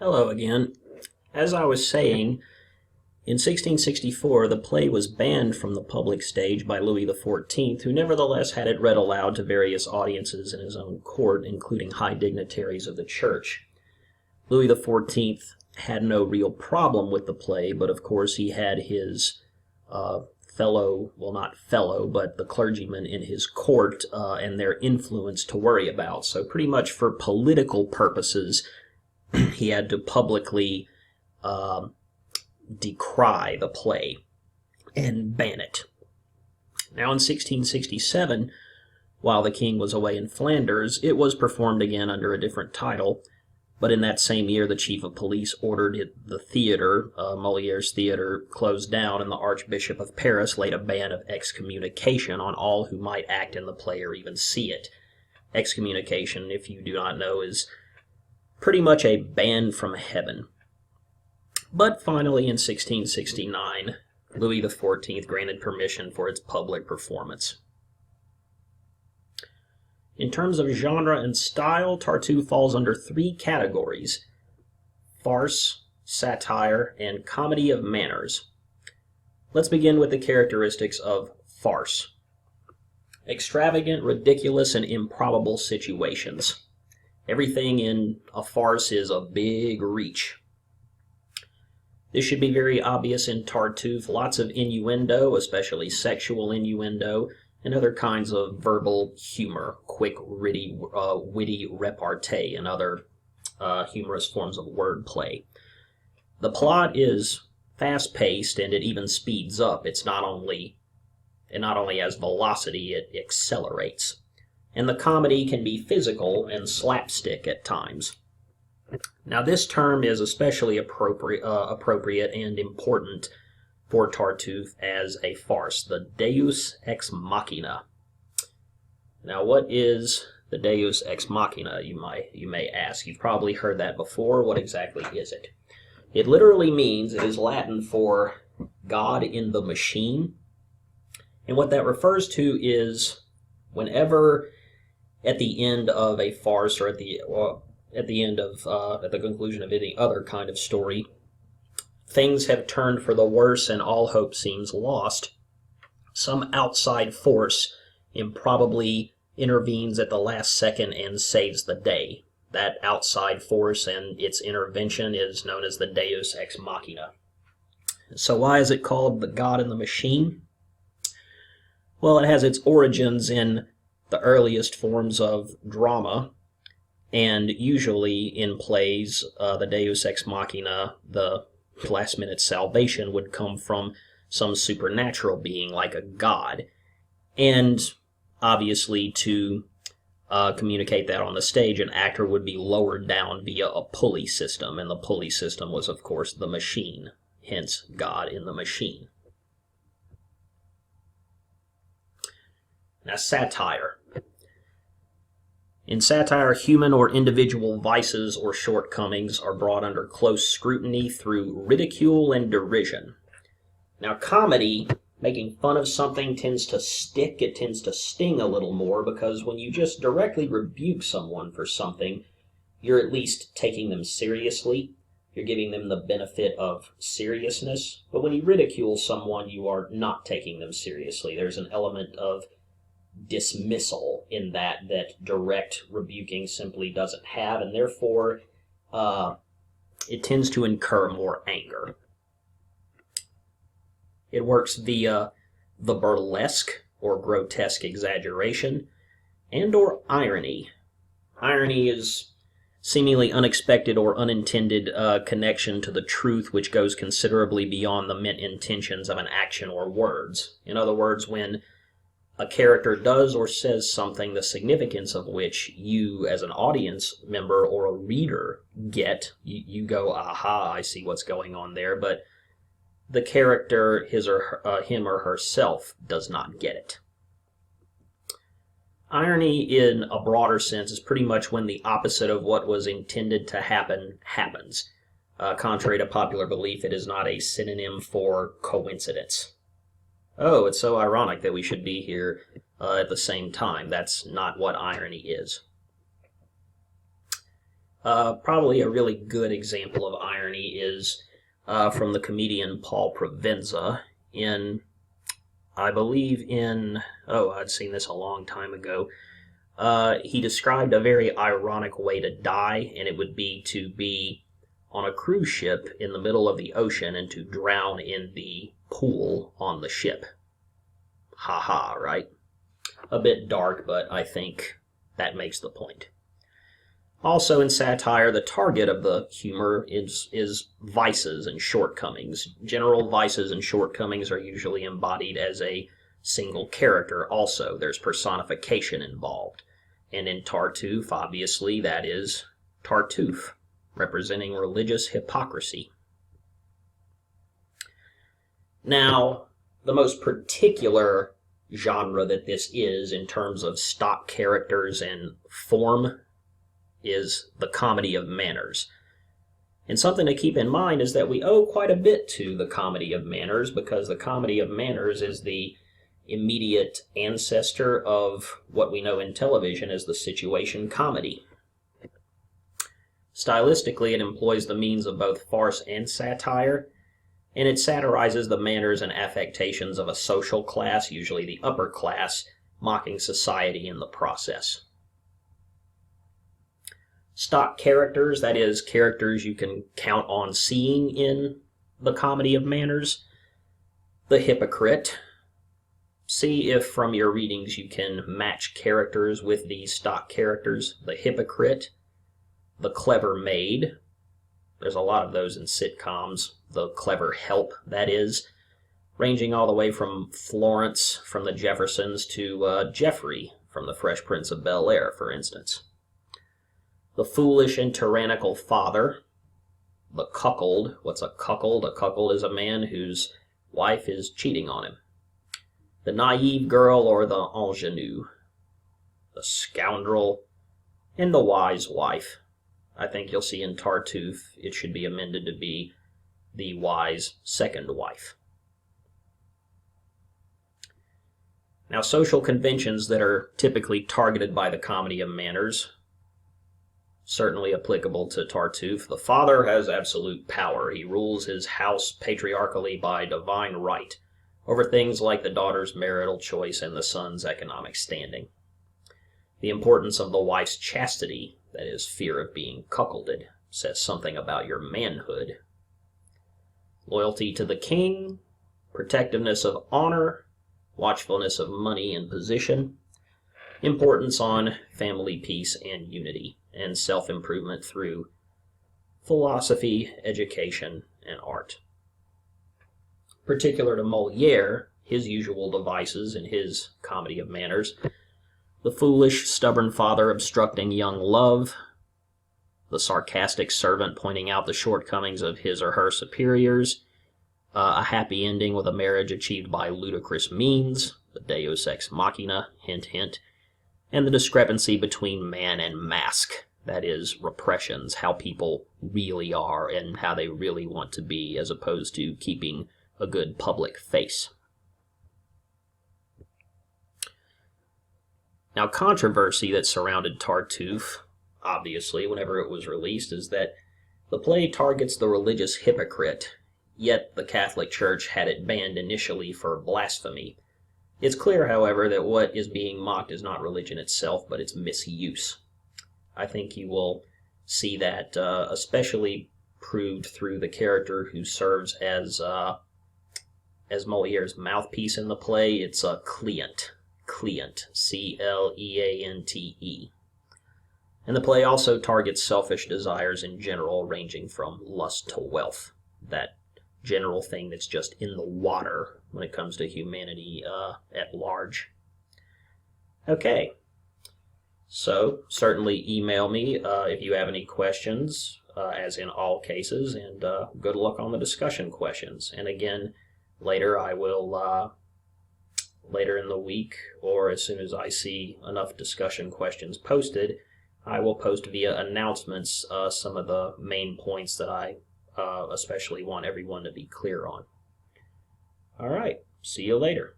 Hello again. As I was saying, in 1664 the play was banned from the public stage by Louis XIV, who nevertheless had it read aloud to various audiences in his own court, including high dignitaries of the church. Louis XIV had no real problem with the play, but of course he had his but the clergymen in his court and their influence to worry about. So pretty much for political purposes, he had to publicly decry the play and ban it. Now in 1667, while the king was away in Flanders, it was performed again under a different title, but in that same year the chief of police ordered the theater, Molière's theater, closed down, and the Archbishop of Paris laid a ban of excommunication on all who might act in the play or even see it. Excommunication, if you do not know, is pretty much a ban from heaven. But finally, in 1669, Louis XIV granted permission for its public performance. In terms of genre and style, Tartuffe falls under three categories: farce, satire, and comedy of manners. Let's begin with the characteristics of farce. Extravagant, ridiculous, and improbable situations. Everything in a farce is a big reach. This should be very obvious in Tartuffe. Lots of innuendo, especially sexual innuendo, and other kinds of verbal humor, quick, witty repartee, and other humorous forms of wordplay. The plot is fast-paced, and it even speeds up. It not only has velocity, it accelerates. And the comedy can be physical and slapstick at times. Now, this term is especially appropriate and important for Tartuffe as a farce, the deus ex machina. Now, what is the deus ex machina, you may ask? You've probably heard that before. What exactly is it? It literally means, it is Latin for God in the machine. And what that refers to is whenever at the end of a farce or at the conclusion of any other kind of story, things have turned for the worse and all hope seems lost, some outside force improbably intervenes at the last second and saves the day. That outside force and its intervention is known as the deus ex machina. So why is it called the God in the machine? Well, it has its origins in the earliest forms of drama, and usually in plays, the deus ex machina, the last-minute salvation, would come from some supernatural being like a god. And obviously, to communicate that on the stage, an actor would be lowered down via a pulley system, and the pulley system was, of course, the machine, hence God in the machine. Now, satire. In satire, human or individual vices or shortcomings are brought under close scrutiny through ridicule and derision. Now, comedy, making fun of something, tends to stick, it tends to sting a little more, because when you just directly rebuke someone for something, you're at least taking them seriously. You're giving them the benefit of seriousness. But when you ridicule someone, you are not taking them seriously. There's an element of dismissal in that direct rebuking simply doesn't have, and therefore it tends to incur more anger. It works via the burlesque or grotesque exaggeration and or irony. Irony is seemingly unexpected or unintended connection to the truth which goes considerably beyond the meant intentions of an action or words. In other words, when a character does or says something, the significance of which you as an audience member or a reader get, you go, aha, I see what's going on there, but the character, him or herself, does not get it. Irony, in a broader sense, is pretty much when the opposite of what was intended to happen happens. Contrary to popular belief, it is not a synonym for coincidence. Oh, it's so ironic that we should be here at the same time. That's not what irony is. Probably a really good example of irony is from the comedian Paul Provenza in, I believe I'd seen this a long time ago. He described a very ironic way to die, and it would be to be on a cruise ship in the middle of the ocean and to drown in the pool on the ship. Ha ha, right? A bit dark, but I think that makes the point. Also in satire, the target of the humor is vices and shortcomings. General vices and shortcomings are usually embodied as a single character also. There's personification involved. And in Tartuffe, obviously, that is Tartuffe, representing religious hypocrisy. Now, the most particular genre that this is in terms of stock characters and form is the comedy of manners. And something to keep in mind is that we owe quite a bit to the comedy of manners, because the comedy of manners is the immediate ancestor of what we know in television as the situation comedy. Stylistically, it employs the means of both farce and satire, and it satirizes the manners and affectations of a social class, usually the upper class, mocking society in the process. Stock characters, that is, characters you can count on seeing in the comedy of manners. The hypocrite. See if from your readings you can match characters with these stock characters. The hypocrite. The clever maid. There's a lot of those in sitcoms. The clever help, that is, ranging all the way from Florence from the Jeffersons to Geoffrey from the Fresh Prince of Bel-Air, for instance. The foolish and tyrannical father. The cuckold. What's a cuckold? A cuckold is a man whose wife is cheating on him. The naive girl or the ingenue. The scoundrel. And the wise wife. I think you'll see in Tartuffe it should be amended to be the wise second wife. Now, social conventions that are typically targeted by the comedy of manners, certainly applicable to Tartuffe. The father has absolute power. He rules his house patriarchally by divine right over things like the daughter's marital choice and the son's economic standing. The importance of the wife's chastity, that is, fear of being cuckolded, says something about your manhood. Loyalty to the king, protectiveness of honor, watchfulness of money and position, importance on family peace and unity, and self-improvement through philosophy, education, and art. Particular to Molière, his usual devices in his comedy of manners: the foolish, stubborn father obstructing young love, the sarcastic servant pointing out the shortcomings of his or her superiors, a happy ending with a marriage achieved by ludicrous means, the deus ex machina, hint hint, and the discrepancy between man and mask, that is, repressions, how people really are and how they really want to be, as opposed to keeping a good public face. Now, controversy that surrounded Tartuffe, obviously, whenever it was released, is that the play targets the religious hypocrite, yet the Catholic Church had it banned initially for blasphemy. It's clear, however, that what is being mocked is not religion itself, but its misuse. I think you will see that especially proved through the character who serves as Molière's mouthpiece in the play. It's a Cleant, C-L-E-A-N-T-E. And the play also targets selfish desires in general, ranging from lust to wealth, that general thing that's just in the water when it comes to humanity at large. Okay, so certainly email me if you have any questions, as in all cases, and good luck on the discussion questions. And again, later I will, later in the week, or as soon as I see enough discussion questions posted, I will post via announcements some of the main points that I especially want everyone to be clear on. All right, see you later.